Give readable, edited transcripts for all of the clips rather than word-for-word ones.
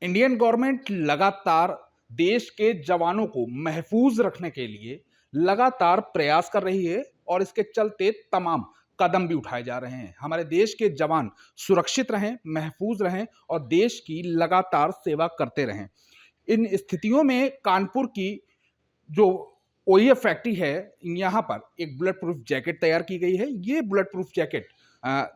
Indian government लगातार देश के जवानों को महफूज रखने के लिए लगातार प्रयास कर रही है और इसके चलते तमाम कदम भी उठाए जा रहे हैं। हमारे देश के जवान सुरक्षित रहें, महफूज रहें और देश की लगातार सेवा करते रहें। इन स्थितियों में कानपुर की जो ओईएफ फैक्ट्री है, यहाँ पर एक बुलेट प्रूफ जैकेट तैयार की गई है। ये बुलेट प्रूफ जैकेट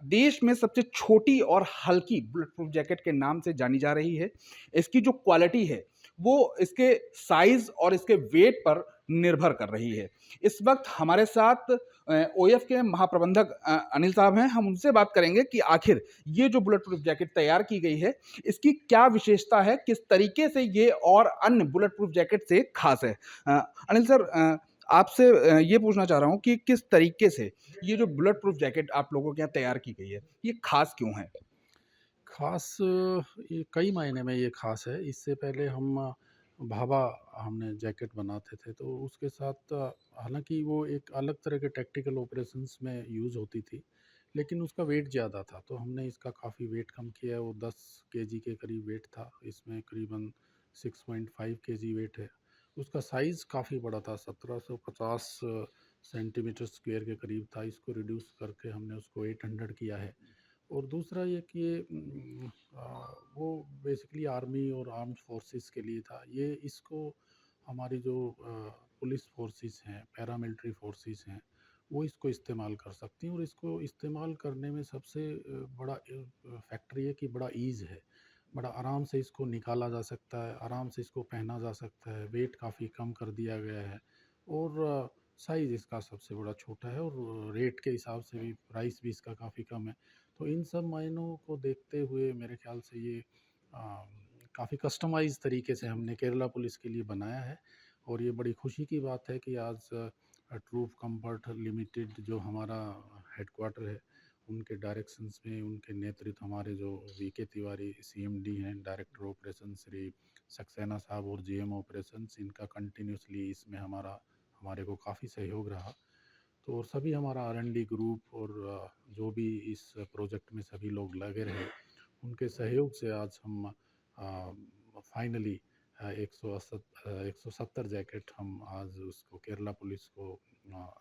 देश में सबसे छोटी और हल्की बुलेट प्रूफ जैकेट के नाम से जानी जा रही है। इसकी जो क्वालिटी है वो इसके साइज और इसके वेट पर निर्भर कर रही है। इस वक्त हमारे साथ ओएफ के महाप्रबंधक अनिल साहब हैं। हम उनसे बात करेंगे कि आखिर ये जो बुलेट प्रूफ जैकेट तैयार की गई है, इसकी क्या विशेषता है, किस तरीके से ये और अन्य बुलेट प्रूफ जैकेट से खास है। अनिल सर, आपसे ये पूछना चाह रहा हूँ कि किस तरीके से ये जो बुलेट प्रूफ जैकेट आप लोगों के यहाँ तैयार की गई है, ये खास क्यों है? ख़ास ये कई मायने में ये ख़ास है। इससे पहले हम भाभा हमने जैकेट बनाते थे, तो उसके साथ हालाँकि वो एक अलग तरह के टैक्टिकल ऑपरेशंस में यूज़ होती थी, लेकिन उसका वेट ज़्यादा था, तो हमने इसका काफ़ी वेट कम किया है। वो 10 केजी के करीब वेट था, इसमें करीबन 6.5 केजी वेट है। उसका साइज़ काफ़ी बड़ा था, 1750 सेंटीमीटर स्क्वायर के करीब था। इसको रिड्यूस करके हमने उसको 800 किया है। और दूसरा ये कि ये वो बेसिकली आर्मी और आर्म्ड फोर्सेस के लिए था। ये इसको हमारी जो पुलिस फोर्सेस हैं, पैरामिलिट्री फोर्सेस हैं, वो इसको इस्तेमाल कर सकती हैं। और इसको इस्तेमाल करने में सबसे बड़ा फैक्टर ये कि बड़ा ईज़ है। बड़ा आराम से इसको निकाला जा सकता है, आराम से इसको पहना जा सकता है, वेट काफ़ी कम कर दिया गया है और साइज़ इसका सबसे बड़ा छोटा है और रेट के हिसाब से भी प्राइस भी इसका काफ़ी कम है। तो इन सब मायनों को देखते हुए मेरे ख़्याल से ये काफ़ी कस्टमाइज़ तरीके से हमने केरला पुलिस के लिए बनाया है। और ये बड़ी खुशी की बात है कि आज ट्रूप कंफर्ट लिमिटेड जो हमारा हेडक्वार्टर है, उनके डायरेक्शंस में, उनके नेतृत्व हमारे जो वीके तिवारी सीएमडी हैं, डायरेक्टर ऑपरेशन श्री सक्सेना साहब और जीएम ऑपरेशंस, इनका कंटिन्यूसली इसमें हमारे को काफ़ी सहयोग रहा। तो और सभी हमारा आर&डी ग्रुप और जो भी इस प्रोजेक्ट में सभी लोग लगे रहे, उनके सहयोग से आज हम फाइनली 170 जैकेट हम आज उसको केरला पुलिस को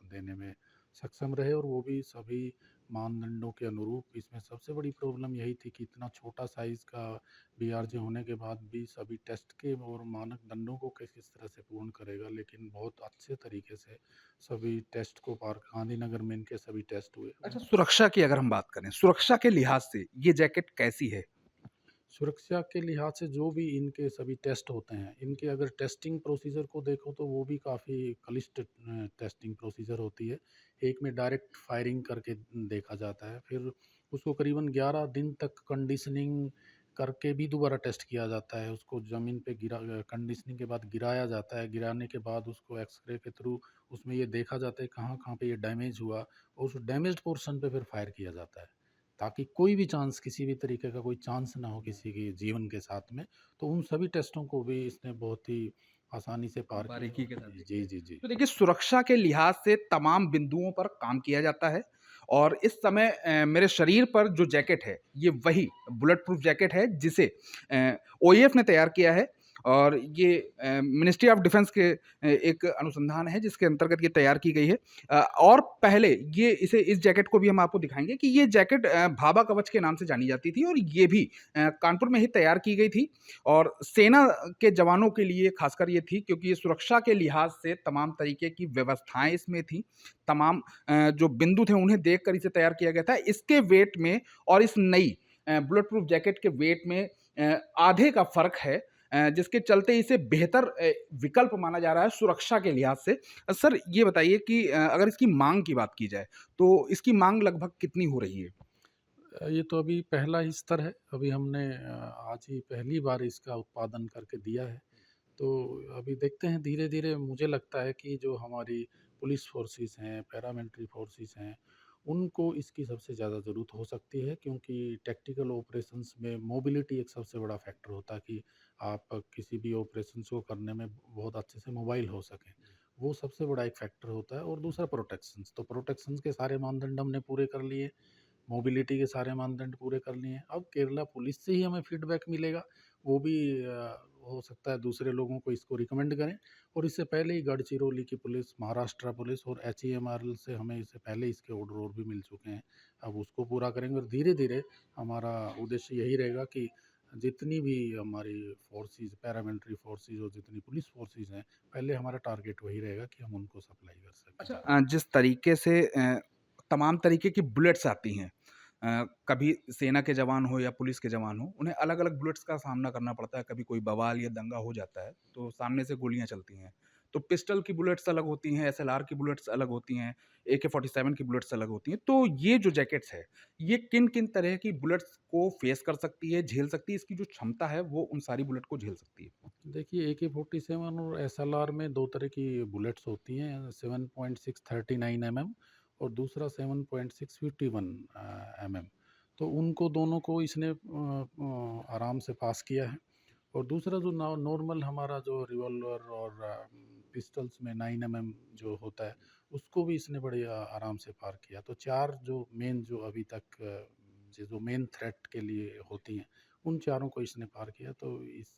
देने में सक्षम रहे, और वो भी सभी मानदंडों के अनुरूप। इसमें सबसे बड़ी प्रॉब्लम यही थी कि इतना छोटा साइज़ का बीआरजे होने के बाद भी सभी टेस्ट के और मानक दंडों को किस किस तरह से पूर्ण करेगा, लेकिन बहुत अच्छे तरीके से सभी टेस्ट को पार, गांधीनगर में इनके सभी टेस्ट हुए। अच्छा, सुरक्षा की अगर हम बात करें, सुरक्षा के लिहाज से ये जैकेट कैसी है? सुरक्षा के लिहाज से जो भी इनके सभी टेस्ट होते हैं, इनके अगर टेस्टिंग प्रोसीजर को देखो तो वो भी काफ़ी क्लिष्ट टेस्टिंग प्रोसीजर होती है। एक में डायरेक्ट फायरिंग करके देखा जाता है, फिर उसको करीबन 11 दिन तक कंडीशनिंग करके भी दोबारा टेस्ट किया जाता है। उसको ज़मीन पे कंडीशनिंग के बाद गिराया जाता है। गिराने के बाद उसको एक्सरे के थ्रू उसमें ये देखा जाता है कहाँ कहाँ पे ये डैमेज हुआ, और उस डैमेज्ड पोर्शन पे फिर फायर किया जाता है, ताकि कोई भी चांस, किसी भी तरीके का कोई चांस ना हो किसी के जीवन के साथ में। तो उन सभी टेस्टों को भी इसने बहुत ही आसानी से पार किया। बारीकी के साथ देखिए। जी, जी, जी। तो देखिए, सुरक्षा के लिहाज से तमाम बिंदुओं पर काम किया जाता है और इस समय मेरे शरीर पर जो जैकेट है, ये वही बुलेट प्रूफ जैकेट है जिसे ओईएफ ने तैयार किया है और ये मिनिस्ट्री ऑफ डिफेंस के एक अनुसंधान है जिसके अंतर्गत ये तैयार की गई है। और पहले ये इस जैकेट को भी हम आपको दिखाएँगे कि ये जैकेट भाभा कवच के नाम से जानी जाती थी और ये भी कानपुर में ही तैयार की गई थी और सेना के जवानों के लिए खासकर ये थी क्योंकि ये सुरक्षा के लिहाज से तमाम तरीके की व्यवस्थाएँ इसमें थी। तमाम जो बिंदु थे उन्हें देखकर इसे तैयार किया गया था। इसके वेट में और इस नई बुलेट प्रूफ जैकेट के वेट में आधे का फ़र्क है, जिसके चलते इसे बेहतर विकल्प माना जा रहा है सुरक्षा के लिहाज से। सर, ये बताइए कि अगर इसकी माँग की बात की जाए, तो इसकी माँग लगभग कितनी हो रही है? ये तो अभी पहला ही स्तर है। अभी हमने आज ही पहली बार इसका उत्पादन करके दिया है। तो अभी देखते हैं धीरे-धीरे। मुझे लगता है कि जो हमारी पुलिस फ़ोर्सेस हैं, पैरामिलिट्री फ़ोर्सेस हैं, उनको इसकी सबसे ज़्यादा ज़रूरत हो सकती है, क्योंकि टैक्टिकल ऑपरेशंस में मोबिलिटी एक सबसे बड़ा फैक्टर होता है कि आप किसी भी ऑपरेशंस को करने में बहुत अच्छे से मोबाइल हो सकें। वो सबसे बड़ा एक फैक्टर होता है। और दूसरा प्रोटेक्शंस, तो प्रोटेक्शंस के सारे मानदंड हमने पूरे कर लिए, मोबिलिटी के सारे मानदंड पूरे कर लिए हैं। अब केरला पुलिस से ही हमें फीडबैक मिलेगा, वो भी हो सकता है दूसरे लोगों को इसको रिकमेंड करें। और इससे पहले ही गढ़चिरौली की पुलिस, महाराष्ट्र पुलिस और एचईएमआरएल से हमें इससे पहले इसके ऑर्डर भी मिल चुके हैं। अब उसको पूरा करेंगे और धीरे-धीरे हमारा उद्देश्य यही रहेगा कि जितनी भी हमारी फोर्सेस, पैरामिलिट्री फोर्सेस और जितनी पुलिस फोर्सेस हैं, पहले हमारा टारगेट वही रहेगा कि हम उनको सप्लाई कर सकें। अच्छा, जिस तरीके से तमाम तरीके की बुलेट्स आती हैं, कभी सेना के जवान हो या पुलिस के जवान हो, उन्हें अलग-अलग बुलेट्स का सामना करना पड़ता है। कभी कोई बवाल या दंगा हो जाता है, तो सामने से गोलियाँ चलती हैं। तो पिस्टल की बुलेट्स अलग होती हैं, एसएलआर की बुलेट्स अलग होती हैं, AK-47 की बुलेट्स अलग होती हैं। तो ये जो जैकेट्स है, ये किन-किन तरह की बुलेट्स को फेस कर सकती है, झेल सकती है? इसकी जो क्षमता है, वो उन सारी बुलेट को झेल सकती है? देखिए, AK-47 और एसएलआर में 2 तरह की बुलेट्स होती हैं, 7.639 mm और दूसरा 7.651 mm। तो उनको दोनों को इसने आराम से पास किया है। और दूसरा जो नॉर्मल हमारा जो रिवॉल्वर और पिस्टल्स में 9 mm जो होता है, उसको भी इसने बड़े आराम से पार किया। तो 4 जो मेन जो अभी तक जो मेन थ्रेट के लिए होती हैं, उन चारों को इसने पार किया। तो इस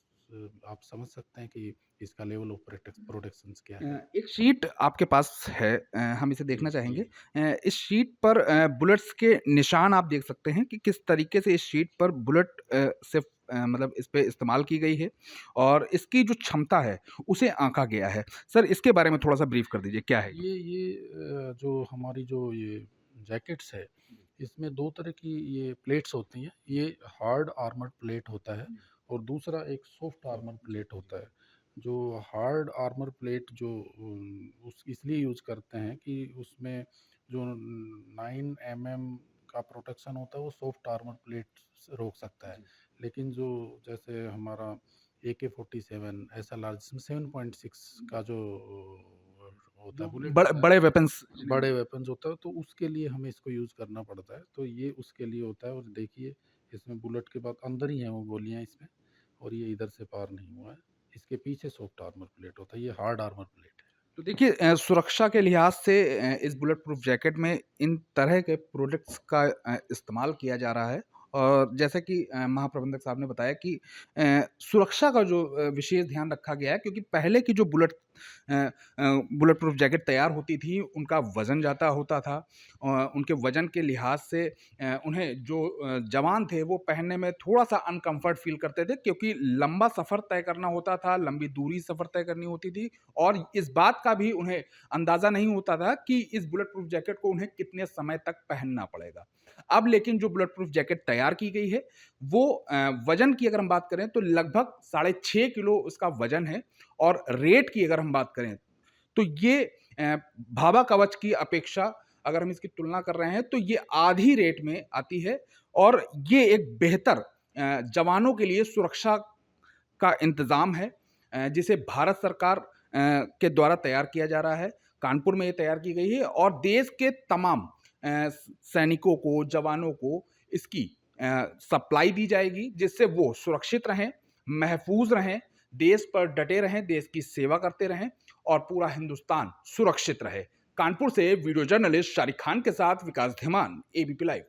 आप समझ सकते हैं कि इसका लेवल ऑफ प्रोटेक्शंस क्या है। एक शीट आपके पास है, हम इसे देखना जी, चाहेंगे। जी। इस शीट पर बुलेट्स के निशान आप देख सकते हैं कि किस तरीके से इस शीट पर बुलेट से मतलब इस पे इस्तेमाल की गई है और इसकी जो क्षमता है, उसे आँका गया है। सर, इसके बारे में थोड़ा-सा ब्रीफ कर दीजिए, क्या है ये? ये जो हमारी जो ये जैकेट्स है, इसमें 2 तरह की ये प्लेट्स होती हैं। ये हार्ड आर्मर्ड प्लेट होता है और दूसरा एक सॉफ्ट आर्मर प्लेट होता है। जो हार्ड आर्मर प्लेट जो उस इसलिए यूज़ करते हैं कि उसमें जो 9 mm का प्रोटेक्शन होता है, वो सॉफ्ट आर्मर प्लेट रोक सकता है। लेकिन जो जैसे हमारा AK-47 एसएलआर जिसमें 7.6 का जो होता है बुलेट बड़े होता है, बड़े वेपन्स। बड़े वेपन्स होता है, तो उसके लिए हमें इसको यूज़ करना पड़ता है। तो ये उसके लिए होता है। और देखिए, इसमें बुलेट के बाद अंदर ही हैं वो गोलियाँ इसमें, और ये इधर से पार नहीं हुआ है। इसके पीछे सॉफ्ट आर्मर प्लेट होता है, ये हार्ड आर्मर प्लेट है। तो देखिए, सुरक्षा के लिहाज से इस बुलेट प्रूफ जैकेट में इन तरह के प्रोडक्ट्स का इस्तेमाल किया जा रहा है और जैसे कि महाप्रबंधक साहब ने बताया कि सुरक्षा का जो विशेष ध्यान रखा गया है, क्योंकि पहले की जो बुलेट प्रूफ जैकेट तैयार होती थी, उनका वज़न ज़्यादा होता था। उनके वज़न के लिहाज से उन्हें जो जवान थे, वो पहनने में थोड़ा-सा अनकम्फ़र्ट फ़ील करते थे, क्योंकि लंबा सफ़र तय करना होता था, लंबी दूरी सफ़र तय करनी होती थी और इस बात का भी उन्हें अंदाज़ा नहीं होता था कि इस बुलेट प्रूफ जैकेट को उन्हें कितने समय तक पहनना पड़ेगा। अब लेकिन जो बुलेट प्रूफ जैकेट तैयार की गई है, वो वज़न की अगर हम बात करें तो लगभग 6.5 किलो उसका वज़न है और रेट की अगर हम बात करें, तो ये भाभा कवच की अपेक्षा अगर हम इसकी तुलना कर रहे हैं, तो ये आधी रेट में आती है और ये एक बेहतर जवानों के लिए सुरक्षा का इंतज़ाम है, जिसे भारत सरकार के द्वारा तैयार किया जा रहा है। कानपुर में ये तैयार की गई है और देश के तमाम सैनिकों को, जवानों को इसकी सप्लाई दी जाएगी, जिससे वो सुरक्षित रहें, महफूज़ रहें, देश पर डटे रहें, देश की सेवा करते रहें और पूरा हिंदुस्तान सुरक्षित रहे। कानपुर से वीडियो जर्नलिस्ट शारिक खान के साथ विकास धीमान, एबीपी लाइव।